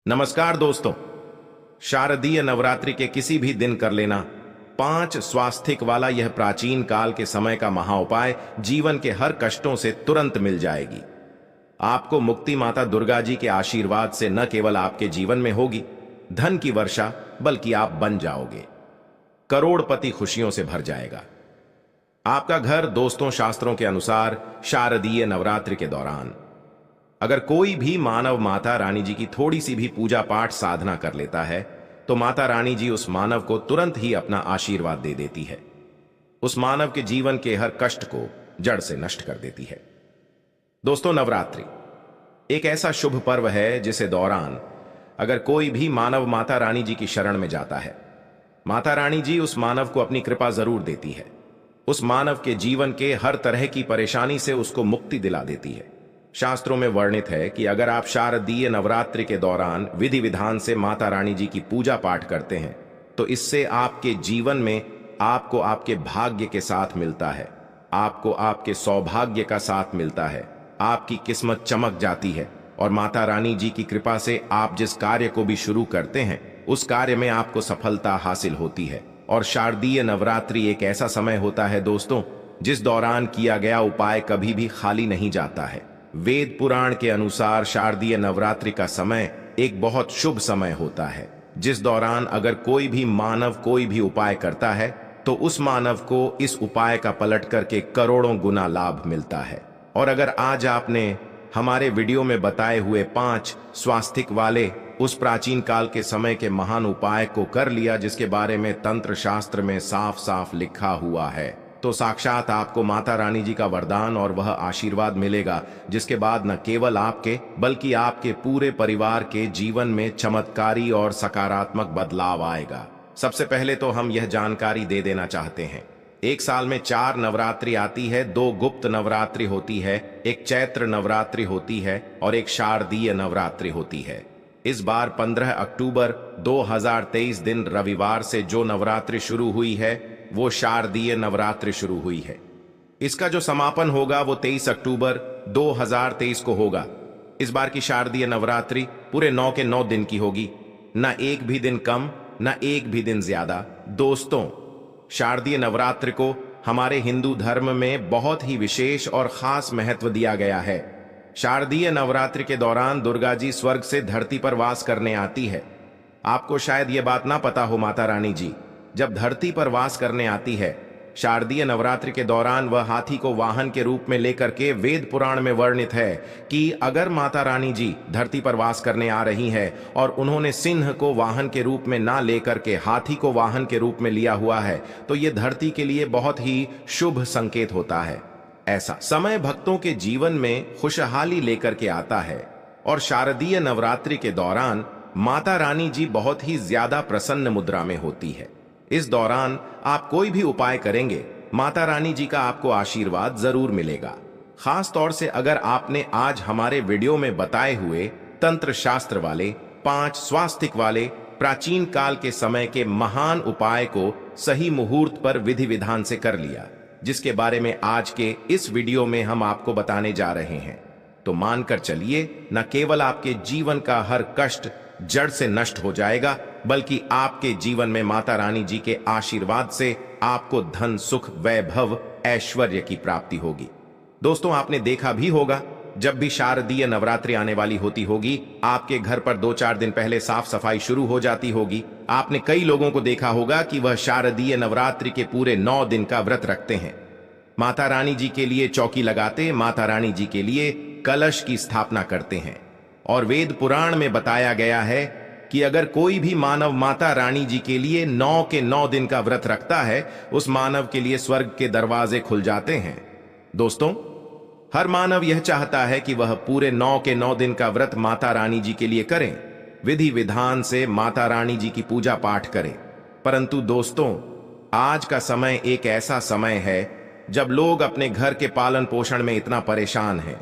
नमस्कार दोस्तों। शारदीय नवरात्रि के किसी भी दिन कर लेना 5 स्वास्थिक वाला यह प्राचीन काल के समय का महाउपाय जीवन के हर कष्टों से तुरंत मिल जाएगी। आपको मुक्ति माता दुर्गा जी के आशीर्वाद से न केवल आपके जीवन में होगी धन की वर्षा, बल्कि आप बन जाओगे करोड़पति। खुशियों से भर जाएगा आपका घर। दोस्तों, शास्त्रों के अनुसार शारदीय नवरात्रि के दौरान अगर कोई भी मानव माता रानी जी की थोड़ी सी भी पूजा पाठ साधना कर लेता है तो माता रानी जी उस मानव को तुरंत ही अपना आशीर्वाद दे देती है। उस मानव के जीवन के हर कष्ट को जड़ से नष्ट कर देती है। दोस्तों, नवरात्रि एक ऐसा शुभ पर्व है जिसे दौरान अगर कोई भी मानव माता रानी जी की शरण में जाता है, माता रानी जी उस मानव को अपनी कृपा जरूर देती है। उस मानव के जीवन के हर तरह की परेशानी से उसको मुक्ति दिला देती है। शास्त्रों में वर्णित है कि अगर आप शारदीय नवरात्रि के दौरान विधि विधान से माता रानी जी की पूजा पाठ करते हैं तो इससे आपके जीवन में आपको आपके भाग्य के साथ मिलता है, आपको आपके सौभाग्य का साथ मिलता है, आपकी किस्मत चमक जाती है और माता रानी जी की कृपा से आप जिस कार्य को भी शुरू करते हैं उस कार्य में आपको सफलता हासिल होती है। और शारदीय नवरात्रि एक ऐसा समय होता है दोस्तों जिस दौरान किया गया उपाय कभी भी खाली नहीं जाता है। वेद पुराण के अनुसार शारदीय नवरात्रि का समय एक बहुत शुभ समय होता है जिस दौरान अगर कोई भी मानव कोई भी उपाय करता है तो उस मानव को इस उपाय का पलट करके करोड़ों गुना लाभ मिलता है। और अगर आज आपने हमारे वीडियो में बताए हुए 5 स्वास्थिक वाले उस प्राचीन काल के समय के महान उपाय को कर लिया जिसके बारे में तंत्र शास्त्र में साफ साफ लिखा हुआ है, तो साक्षात आपको माता रानी जी का वरदान और वह आशीर्वाद मिलेगा जिसके बाद न केवल आपके बल्कि आपके पूरे परिवार के जीवन में चमत्कारी और सकारात्मक बदलाव आएगा। सबसे पहले तो हम यह जानकारी दे देना चाहते हैं, एक साल में 4 नवरात्रि आती है। 2 गुप्त नवरात्रि होती है, एक चैत्र नवरात्रि होती है और एक शारदीय नवरात्रि होती है। इस बार 15 अक्टूबर 2023 दिन रविवार से जो नवरात्रि शुरू हुई है वो शारदीय नवरात्रि शुरू हुई है। इसका जो समापन होगा वो 23 अक्टूबर 2023 को होगा। इस बार की शारदीय नवरात्रि पूरे 9 के 9 दिन की होगी, न एक भी दिन कम न एक भी दिन ज्यादा। दोस्तों, शारदीय नवरात्रि को हमारे हिंदू धर्म में बहुत ही विशेष और खास महत्व दिया गया है। शारदीय नवरात्रि के दौरान दुर्गा जी स्वर्ग से धरती पर वास करने आती है। आपको शायद ये बात ना पता हो, माता रानी जी जब धरती पर वास करने आती है शारदीय नवरात्रि के दौरान वह हाथी को वाहन के रूप में लेकर के वेद पुराण में वर्णित है कि अगर माता रानी जी धरती पर वास करने आ रही है और उन्होंने सिंह को वाहन के रूप में ना लेकर के हाथी को वाहन के रूप में लिया हुआ है तो ये धरती के लिए बहुत ही शुभ संकेत होता है। ऐसा समय भक्तों के जीवन में खुशहाली लेकर के आता है और शारदीय नवरात्रि के दौरान माता रानी जी बहुत ही ज्यादा प्रसन्न मुद्रा में होती है। इस दौरान आप कोई भी उपाय करेंगे माता रानी जी का आपको आशीर्वाद जरूर मिलेगा। खास तौर से अगर आपने आज हमारे वीडियो में बताए हुए तंत्र शास्त्र वाले 5 स्वास्थिक वाले प्राचीन काल के समय के महान उपाय को सही मुहूर्त पर विधि विधान से कर लिया, जिसके बारे में आज के इस वीडियो में हम आपको बताने जा रहे हैं, तो मानकर चलिए न केवल आपके जीवन का हर कष्ट जड़ से नष्ट हो जाएगा बल्कि आपके जीवन में माता रानी जी के आशीर्वाद से आपको धन सुख वैभव ऐश्वर्य की प्राप्ति होगी। दोस्तों, आपने देखा भी होगा जब भी शारदीय नवरात्रि आने वाली होती होगी आपके घर पर 2-4 दिन पहले साफ सफाई शुरू हो जाती होगी। आपने कई लोगों को देखा होगा कि वह शारदीय नवरात्रि के पूरे 9 दिन का व्रत रखते हैं, माता रानी जी के लिए चौकी लगाते, माता रानी जी के लिए कलश की स्थापना करते हैं। और वेद पुराण में बताया गया है कि अगर कोई भी मानव माता रानी जी के लिए 9 के 9 दिन का व्रत रखता है उस मानव के लिए स्वर्ग के दरवाजे खुल जाते हैं। दोस्तों, हर मानव यह चाहता है कि वह पूरे 9 के 9 दिन का व्रत माता रानी जी के लिए करें, विधि विधान से माता रानी जी की पूजा पाठ करें। परंतु दोस्तों, आज का समय एक ऐसा समय है जब लोग अपने घर के पालन पोषण में इतना परेशान हैं,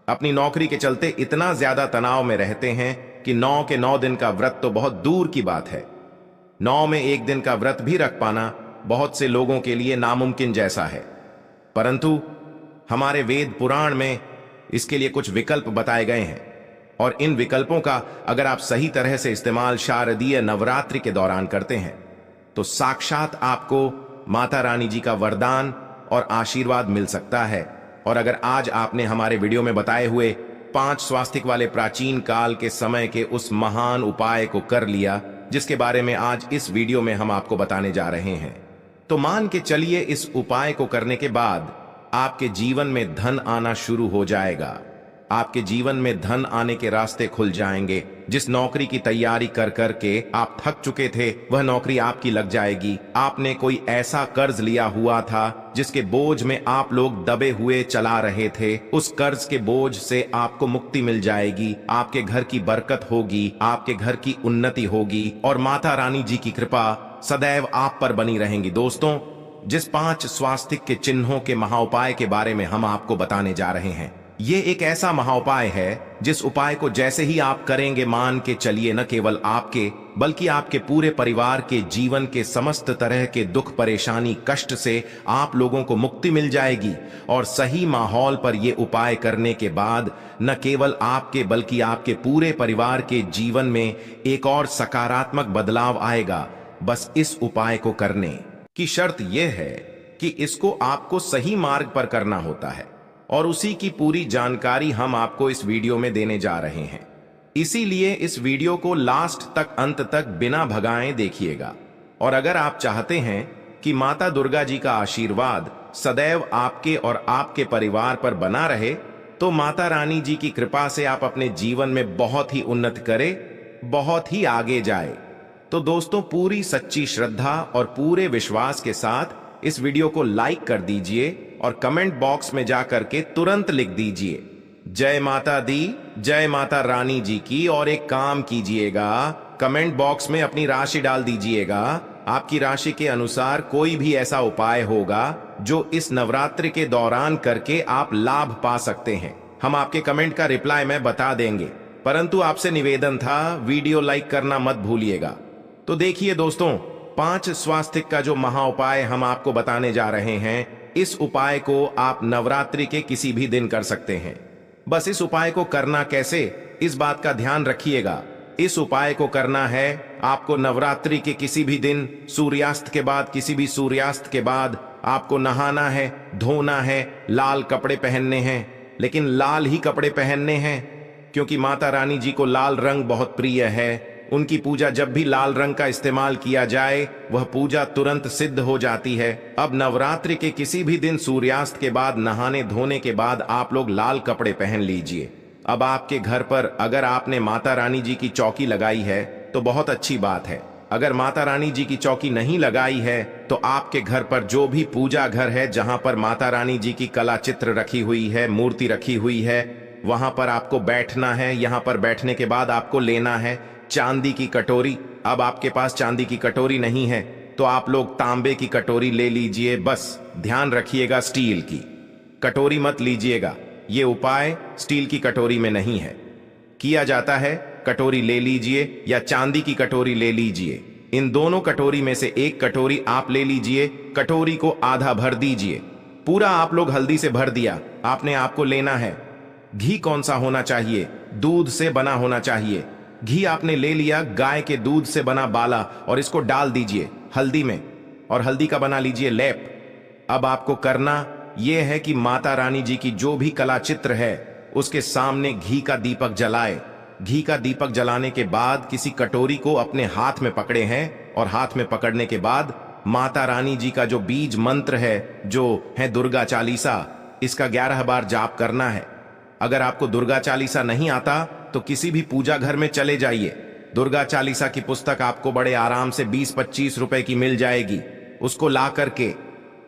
अपनी नौकरी के चलते इतना ज्यादा तनाव में रहते हैं कि 9 के 9 दिन का व्रत तो बहुत दूर की बात है, 9 में एक दिन का व्रत भी रख पाना बहुत से लोगों के लिए नामुमकिन जैसा है। परंतु हमारे वेद पुराण में इसके लिए कुछ विकल्प बताए गए हैं। और इन विकल्पों का अगर आप सही तरह से इस्तेमाल शारदीय नवरात्रि के दौरान करते हैं तो साक्षात आपको माता रानी जी का वरदान और आशीर्वाद मिल सकता है। और अगर आज आपने हमारे वीडियो में बताए हुए 5 स्वास्तिक वाले प्राचीन काल के समय के उस महान उपाय को कर लिया जिसके बारे में आज इस वीडियो में हम आपको बताने जा रहे हैं, तो मान के चलिए इस उपाय को करने के बाद आपके जीवन में धन आना शुरू हो जाएगा। आपके जीवन में धन आने के रास्ते खुल जाएंगे। जिस नौकरी की तैयारी कर करके आप थक चुके थे वह नौकरी आपकी लग जाएगी। आपने कोई ऐसा कर्ज लिया हुआ था जिसके बोझ में आप लोग दबे हुए चला रहे थे, उस कर्ज के बोझ से आपको मुक्ति मिल जाएगी। आपके घर की बरकत होगी, आपके घर की उन्नति होगी और माता रानी जी की कृपा सदैव आप पर बनी रहेंगी। दोस्तों, जिस 5 स्वास्तिक के चिन्हों के महाउपाय के बारे में हम आपको बताने जा रहे हैं, ये एक ऐसा महाउपाय है जिस उपाय को जैसे ही आप करेंगे, मान के चलिए न केवल आपके बल्कि आपके पूरे परिवार के जीवन के समस्त तरह के दुख परेशानी कष्ट से आप लोगों को मुक्ति मिल जाएगी। और सही माहौल पर यह उपाय करने के बाद न केवल आपके बल्कि आपके पूरे परिवार के जीवन में एक और सकारात्मक बदलाव आएगा। बस इस उपाय को करने की शर्त यह है कि इसको आपको सही मार्ग पर करना होता है और उसी की पूरी जानकारी हम आपको इस वीडियो में देने जा रहे हैं। इसीलिए इस वीडियो को लास्ट तक, अंत तक बिना भगाए देखिएगा। और अगर आप चाहते हैं कि माता दुर्गा जी का आशीर्वाद सदैव आपके और आपके परिवार पर बना रहे, तो माता रानी जी की कृपा से आप अपने जीवन में बहुत ही उन्नति करें, बहुत ही आगे जाए। तो दोस्तों, पूरी सच्ची श्रद्धा और पूरे विश्वास के साथ इस वीडियो को लाइक कर दीजिए और कमेंट बॉक्स में जाकर के तुरंत लिख दीजिए जय माता दी, जय माता रानी जी की। और एक काम कीजिएगा, कमेंट बॉक्स में अपनी राशि डाल दीजिएगा। आपकी राशि के अनुसार कोई भी ऐसा उपाय होगा जो इस नवरात्रि के दौरान करके आप लाभ पा सकते हैं। हम आपके कमेंट का रिप्लाई में बता देंगे, परंतु आपसे निवेदन था वीडियो लाइक करना मत भूलिएगा। तो देखिए दोस्तों, 5 स्वास्तिक का जो महाउपाय हम आपको बताने जा रहे हैं, इस उपाय को आप नवरात्रि के किसी भी दिन कर सकते हैं। बस इस उपाय को करना कैसे, इस बात का ध्यान रखिएगा। इस उपाय को करना है आपको नवरात्रि के किसी भी दिन सूर्यास्त के बाद, किसी भी सूर्यास्त के बाद आपको नहाना है, धोना है, लाल कपड़े पहनने हैं। लेकिन लाल ही कपड़े पहनने हैं क्योंकि माता रानी जी को लाल रंग बहुत प्रिय है। उनकी पूजा जब भी लाल रंग का इस्तेमाल किया जाए वह पूजा तुरंत सिद्ध हो जाती है। अब नवरात्रि के किसी भी दिन सूर्यास्त के बाद नहाने धोने के बाद आप लोग लाल कपड़े पहन लीजिए। अब आपके घर पर अगर आपने माता रानी जी की चौकी लगाई है तो बहुत अच्छी बात है। अगर माता रानी जी की चौकी नहीं लगाई है तो आपके घर पर जो भी पूजा घर है जहां पर माता रानी जी की कला चित्र रखी हुई है, मूर्ति रखी हुई है, वहां पर आपको बैठना है। यहां पर बैठने के बाद आपको लेना है चांदी की कटोरी। अब आपके पास चांदी की कटोरी नहीं है तो आप लोग तांबे की कटोरी ले लीजिए। बस ध्यान रखिएगा, स्टील की कटोरी मत लीजिएगा। ये उपाय स्टील की कटोरी में नहीं है किया जाता है। कटोरी ले लीजिए या चांदी की कटोरी ले लीजिए। इन दोनों कटोरी में से एक कटोरी आप ले लीजिए। कटोरी को आधा भर दीजिए। पूरा आप लोग हल्दी से भर दिया। आपने आपको लेना है घी। कौन सा होना चाहिए? दूध से बना होना चाहिए। घी आपने ले लिया, गाय के दूध से बना बाला, और इसको डाल दीजिए हल्दी में और हल्दी का बना लीजिए लेप। अब आपको करना यह है कि माता रानी जी की जो भी कला चित्र है उसके सामने घी का दीपक जलाए। घी का दीपक जलाने के बाद किसी कटोरी को अपने हाथ में पकड़े हैं और हाथ में पकड़ने के बाद माता रानी जी का जो बीज मंत्र है, जो है दुर्गा चालीसा, इसका 11 बार जाप करना है। अगर आपको दुर्गा चालीसा नहीं आता तो किसी भी पूजा घर में चले जाइए। दुर्गा चालीसा की पुस्तक आपको बड़े आराम से 20-25 रुपए की मिल जाएगी। उसको ला करके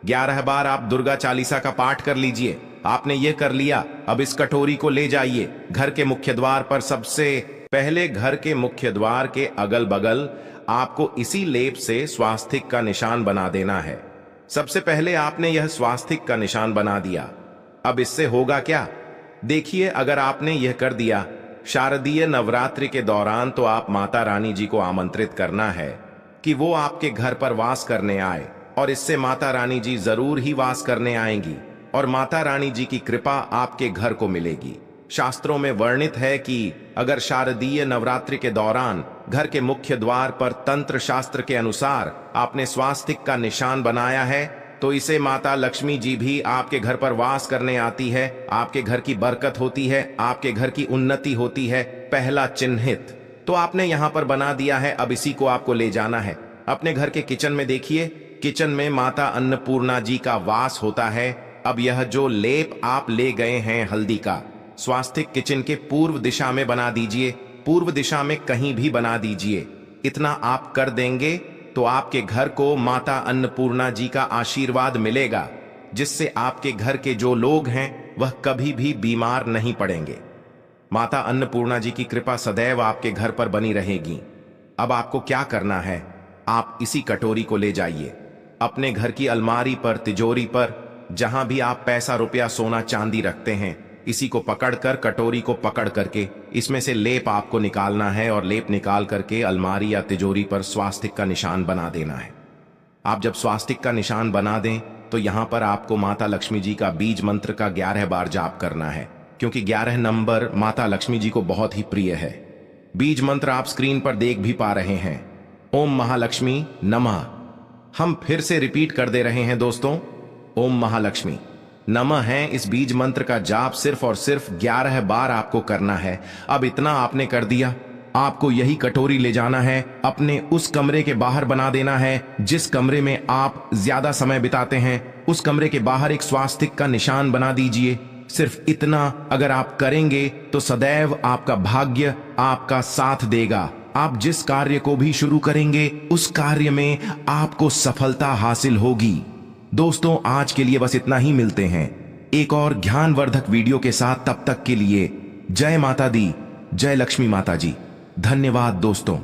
11 बार आप दुर्गा चालीसा का पाठ कर लीजिए। आपने ये कर लिया, अब इस कटोरी को ले जाइए घर के मुख्य द्वार पर। सबसे पहले घर के मुख्य द्वार के अगल बगल आपको इसी लेप से स्वास्तिक का निशान बना देना है। सबसे पहले आपने यह स्वास्तिक का निशान बना दिया। अब इससे होगा क्या, देखिए। अगर आपने यह कर दिया शारदीय नवरात्रि के दौरान, तो आप माता रानी जी को आमंत्रित करना है कि वो आपके घर पर वास करने आए, और इससे माता रानी जी जरूर ही वास करने आएंगी और माता रानी जी की कृपा आपके घर को मिलेगी। शास्त्रों में वर्णित है कि अगर शारदीय नवरात्रि के दौरान घर के मुख्य द्वार पर तंत्र शास्त्र के अनुसार आपने स्वास्तिक का निशान बनाया है तो इसे माता लक्ष्मी जी भी आपके घर पर वास करने आती है, आपके घर की बरकत होती है, आपके घर की उन्नति होती है। पहला चिन्हित तो आपने यहां पर बना दिया है, अब इसी को आपको ले जाना है अपने घर के किचन में। देखिए, किचन में माता अन्नपूर्णा जी का वास होता है। अब यह जो लेप आप ले गए हैं हल्दी का, स्वास्तिक किचन के पूर्व दिशा में बना दीजिए, पूर्व दिशा में कहीं भी बना दीजिए। इतना आप कर देंगे तो आपके घर को माता अन्नपूर्णा जी का आशीर्वाद मिलेगा, जिससे आपके घर के जो लोग हैं वह कभी भी बीमार नहीं पड़ेंगे। माता अन्नपूर्णा जी की कृपा सदैव आपके घर पर बनी रहेगी। अब आपको क्या करना है, आप इसी कटोरी को ले जाइए अपने घर की अलमारी पर, तिजोरी पर, जहां भी आप पैसा, रुपया, सोना, चांदी रखते हैं, इसी को पकड़कर, कटोरी को पकड़ करके इसमें से लेप आपको निकालना है और लेप निकाल करके अलमारी या तिजोरी पर स्वास्तिक का निशान बना देना है। आप जब स्वास्तिक का निशान बना दें तो यहां पर आपको माता लक्ष्मी जी का बीज मंत्र का 11 बार जाप करना है, क्योंकि 11 नंबर माता लक्ष्मी जी को बहुत ही प्रिय है। बीज मंत्र आप स्क्रीन पर देख भी पा रहे हैं, ओम महालक्ष्मी नमः। हम फिर से रिपीट कर दे रहे हैं दोस्तों, ओम महालक्ष्मी नमः है। इस बीज मंत्र का जाप सिर्फ और सिर्फ 11 बार आपको करना है। अब इतना आपने कर दिया, आपको यही कटोरी ले जाना है, अपने उस कमरे के बाहर बना देना है जिस कमरे में आप ज्यादा समय बिताते हैं। उस कमरे के बाहर एक स्वास्तिक का निशान बना दीजिए। सिर्फ इतना अगर आप करेंगे तो सदैव आपका भाग्य आपका साथ देगा। आप जिस कार्य को भी शुरू करेंगे उस कार्य में आपको सफलता हासिल होगी। दोस्तों, आज के लिए बस इतना ही, मिलते हैं एक और ज्ञानवर्धक वीडियो के साथ। तब तक के लिए जय माता दी, जय लक्ष्मी माता जी। धन्यवाद दोस्तों।